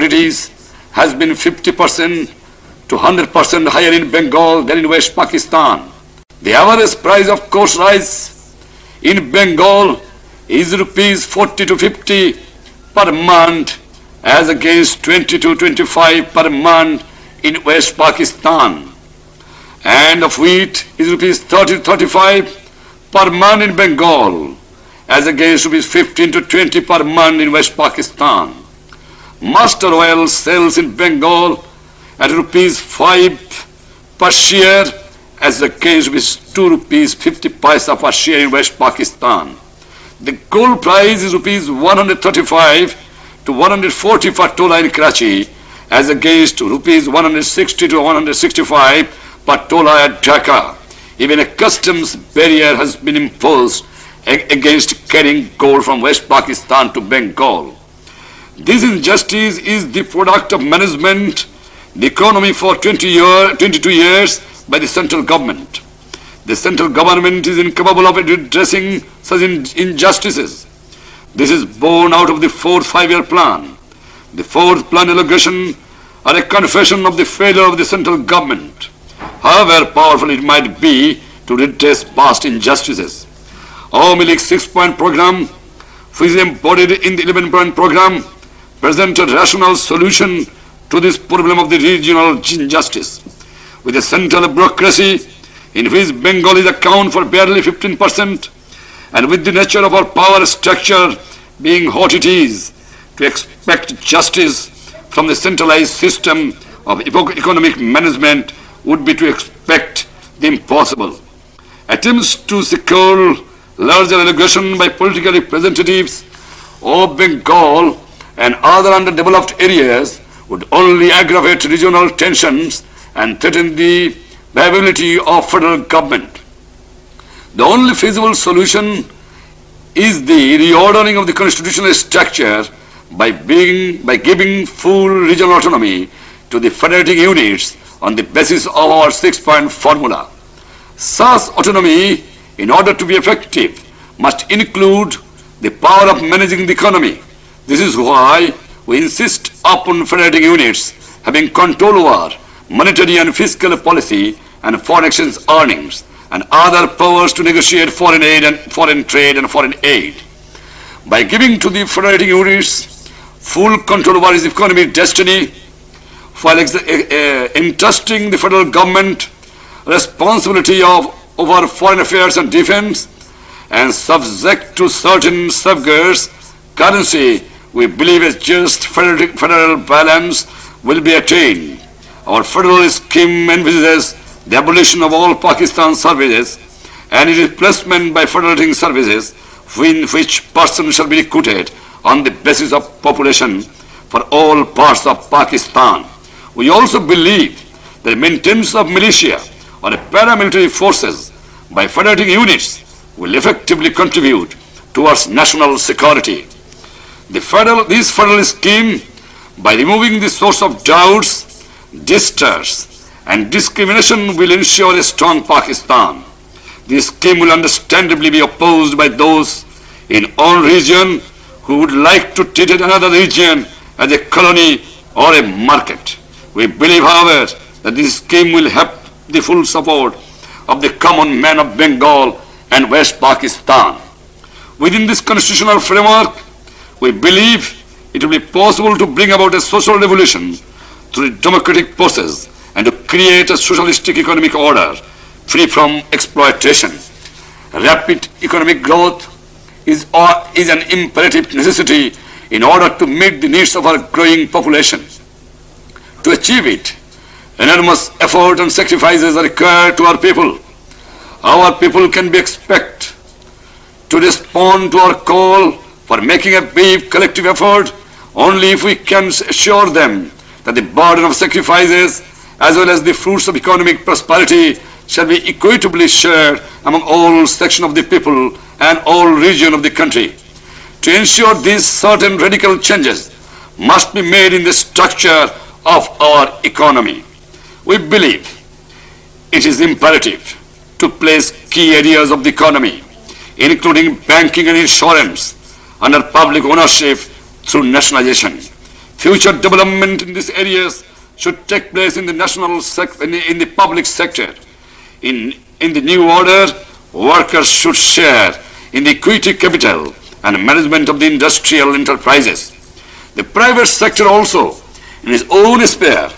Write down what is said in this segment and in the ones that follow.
commodities has been 50% to 100% higher in Bengal than in West Pakistan. The average price of coarse rice in Bengal is rupees 40 to 50 per month as against 20 to 25 per month in West Pakistan. And of wheat is rupees 30 to 35 per month in Bengal as against rupees 15 to 20 per month in West Pakistan. Mustard oil sells in Bengal at rupees 5 per share as against rupees 2 rupees 50 paisa per share in West Pakistan. The gold price is rupees 135 to 140 per tola in Karachi as against rupees 160 to 165 per tola at Dhaka. Even a customs barrier has been imposed against carrying gold from West Pakistan to Bengal. This injustice is the product of management the economy for 22 years by the central government. The central government is incapable of addressing such injustices. This is born out of the fourth five-year plan. The fourth plan allegation are a confession of the failure of the central government, however powerful it might be to redress past injustices. Awami League's 6-point program, which is embodied in the 11-point program, presents a rational solution to this problem of the regional injustice. With a central bureaucracy in which Bengalis account for barely 15%, and with the nature of our power structure being what it is, to expect justice from the centralized system of economic management would be to expect the impossible. Attempts to secure larger allegation by political representatives of Bengal and other underdeveloped areas would only aggravate regional tensions and threaten the viability of federal government. The only feasible solution is the reordering of the constitutional structure by giving full regional autonomy to the federating units on the basis of our 6-point formula. Such autonomy, in order to be effective, must include the power of managing the economy. This is why we insist upon federating units having control over monetary and fiscal policy and foreign exchange earnings and other powers to negotiate foreign aid and foreign trade and foreign aid. By giving to the federating units full control over its economic destiny, while entrusting the federal government responsibility over foreign affairs and defense, and subject to certain safeguards, currency, we believe a just federal balance will be attained. Our federal scheme envisages the abolition of all Pakistan services and its replacement by federating services in which persons shall be recruited on the basis of population for all parts of Pakistan. We also believe that maintenance of militia or paramilitary forces by federating units will effectively contribute towards national security. This federal scheme, by removing the source of doubts, distrust, and discrimination, will ensure a strong Pakistan. This scheme will understandably be opposed by those in our region who would like to treat another region as a colony or a market. We believe, however, that this scheme will have the full support of the common man of Bengal and West Pakistan. Within this constitutional framework, we believe it will be possible to bring about a social revolution through the democratic process and to create a socialistic economic order free from exploitation. Rapid economic growth is an imperative necessity in order to meet the needs of our growing population. To achieve it, enormous effort and sacrifices are required to our people. Our people can be expected to respond to our call for making a brave collective effort only if we can assure them that the burden of sacrifices as well as the fruits of economic prosperity shall be equitably shared among all sections of the people and all regions of the country. To ensure these certain radical changes must be made in the structure of our economy. We believe it is imperative to place key areas of the economy, including banking and insurance, under public ownership through nationalization. Future development in these areas should take place in the in the public sector. In the new order, workers should share in the equity capital and management of the industrial enterprises. The private sector also, in its own sphere,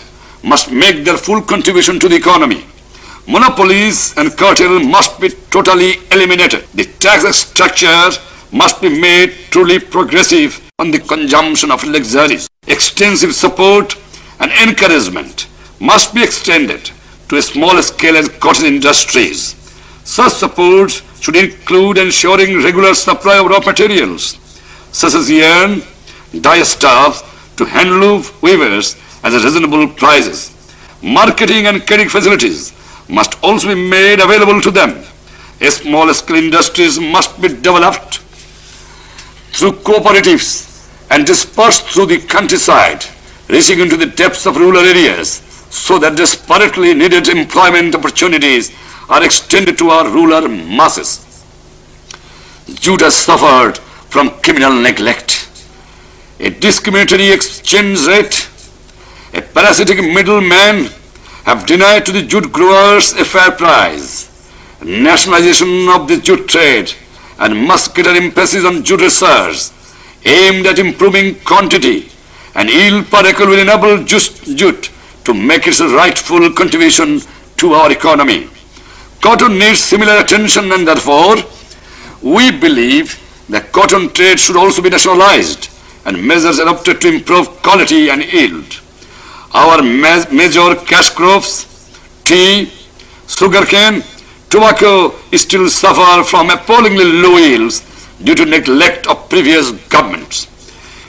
must make their full contribution to the economy. Monopolies and cartel must be totally eliminated. The tax structure must be made truly progressive on the consumption of luxuries. Extensive support and encouragement must be extended to a small scale and cotton industries. Such support should include ensuring regular supply of raw materials, such as yarn, dye stuffs, to handloom weavers at reasonable prices. Marketing and credit facilities must also be made available to them. A small scale industries must be developed through cooperatives and dispersed through the countryside, reaching into the depths of rural areas, so that desperately needed employment opportunities are extended to our rural masses. Jute has suffered from criminal neglect, a discriminatory exchange rate, a parasitic middleman have denied to the jute growers a fair price. Nationalization of the jute trade and muscular emphasis on jute research aimed at improving quantity and yield per acre will enable jute to make its rightful contribution to our economy. Cotton needs similar attention, and therefore we believe that cotton trade should also be nationalized and measures adopted to improve quality and yield. Our major cash crops, tea, sugarcane, tobacco still suffer from appallingly low yields due to neglect of previous governments.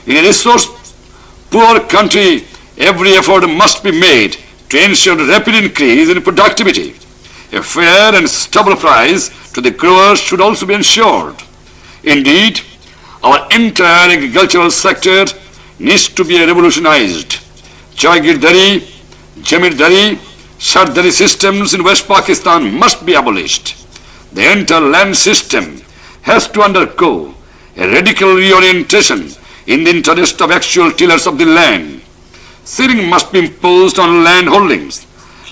In a resource-poor country, every effort must be made to ensure rapid increase in productivity. A fair and stable price to the growers should also be ensured. Indeed, our entire agricultural sector needs to be revolutionized. Jagirdari, Jamindari, Sardari systems in West Pakistan must be abolished. The entire land system has to undergo a radical reorientation in the interest of actual tillers of the land. Ceiling must be imposed on land holdings.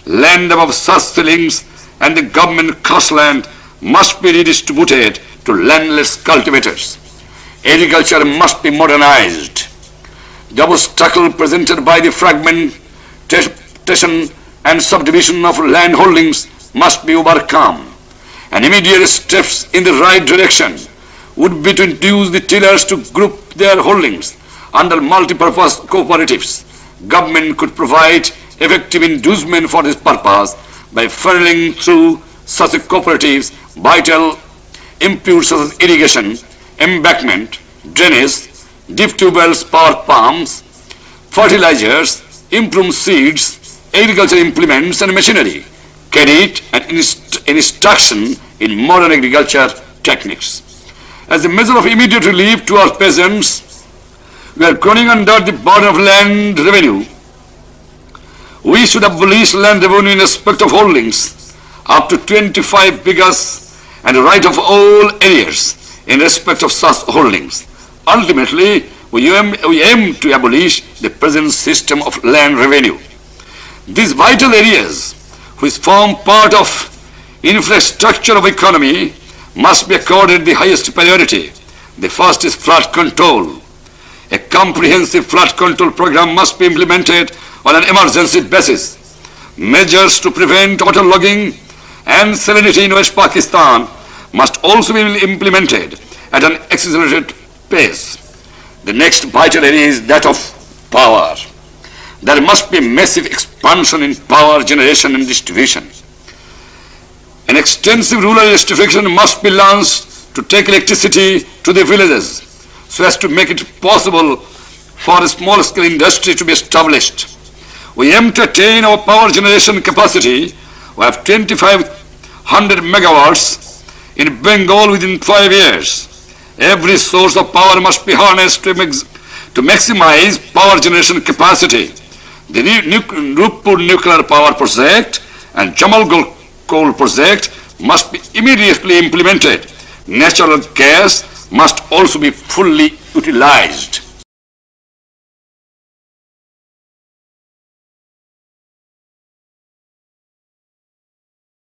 Land above such ceilings and the government cost land must be redistributed to landless cultivators. Agriculture must be modernized. The obstacle presented by the fragmentation and subdivision of land holdings must be overcome. And immediate steps in the right direction would be to induce the tillers to group their holdings under multi-purpose cooperatives. Government could provide effective inducement for this purpose by funneling through such cooperatives vital inputs such as irrigation, embankment, drainage, deep tube wells, power pumps, fertilizers, improved seeds, agricultural implements and machinery, credit and instruction in modern agriculture techniques. As a measure of immediate relief to our peasants, we are groaning under the burden of land revenue. We should abolish land revenue in respect of holdings up to 25 bighas and right of all areas in respect of such holdings. Ultimately, we aim to abolish the present system of land revenue. These vital areas, which form part of infrastructure of economy, must be accorded the highest priority. The first is flood control. A comprehensive flood control program must be implemented on an emergency basis. Measures to prevent waterlogging and salinity in West Pakistan must also be implemented at an accelerated pace. The next vital area is that of power. There must be massive expansion in power generation and distribution. An extensive rural electrification must be launched to take electricity to the villages so as to make it possible for a small-scale industry to be established. We aim to attain our power generation capacity. We have 2,500 megawatts in Bengal within 5 years. Every source of power must be harnessed to maximize power generation capacity. The Nupur nuclear power project and Jamal coal project must be immediately implemented. Natural gas must also be fully utilized.